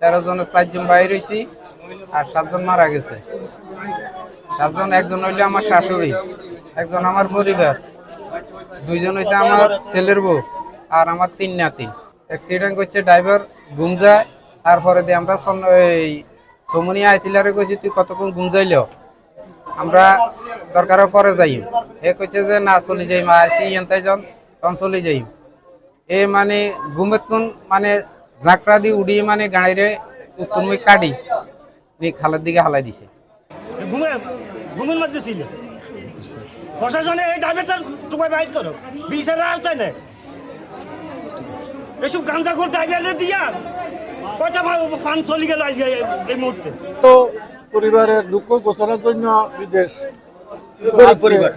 13 জনের 4 জন বাইর হয়েছি আর 7 জন মারা গেছে। 7 জন, একজন হইলো আমার শাশুড়ি, একজন আমার পরিবার, 2 জন হইছে আমার ছেলের বউ আর আমার 3 নাতি। অ্যাক্সিডেন্ট করছে, ড্রাইভার ঘুম যায়। তারপরে দিয়ে আমরা এই সমনি আইসিলারে কইছি তুই কতক্ষণ ঘুম যাইল, আমরা দরকারের পরে যাই। এ কইছে যে না চলে যাই, মা আসি এনতাই যান তখন চলে যাই। এ মানে ঘুমের কোন মানে ঝাঁকড়া দিয়ে উড়িয়ে মানে গাড়িরে উত্তরমুখ কাটি খালের দিকে হালাই দিছে। ঘুমের মধ্যে ছিল প্রশাসনে এই ড্রাইভারটা তোমায় বাইর করো, বিচারের আওতায় নেই। এসব গাঁজাখোর ড্রাইভারে দিয়া কয়টা ফান চলে গেল আজকে এই মুহূর্তে। তো পরিবারের দুঃখ গোছানোর জন্য বিদেশ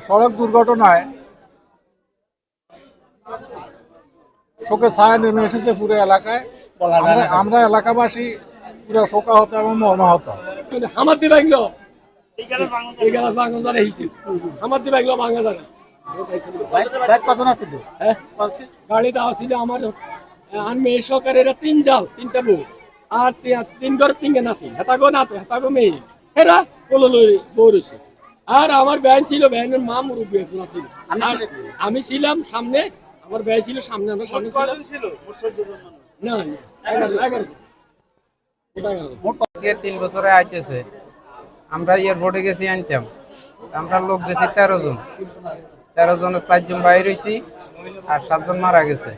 সড়ক দুর্ঘটনায় শোকে ছায়া নেমে এসেছে পুরো এলাকায়। আমরা এলাকাবাসী পুরো শোকাহত এবং মর্মাহত। আমার দিবাইলো এই গ্যালাস ভাঙন জানা হিসিল আমার দিবাইলো ভাঙা জানা কজন আছে গাড়িতে আসছিল আমার আর মেয়ে সরকারের 3 জাল 3টা বউ আর 3 ঘর 3 নাতি হেতাগো নাতি হেতাগো মেয়ে এরা কোলো লই বউ রয়েছে। আর আমার ব্যান ছিল, ব্যানের মা মুরব্বী একজন আছিল, আমি ছিলাম সামনে, আমার ব্যয় ছিল সামনে, আমরা সামনে ছিলাম। না 11 3 বছরে আইতেছে, আমরা এয়ারপোর্টে গেছি আনতাম, আমরা লোক গেছি 13 জন, 13 জনের 4 জন বাইর হয়েছি আর 7 জন মারা গেছে।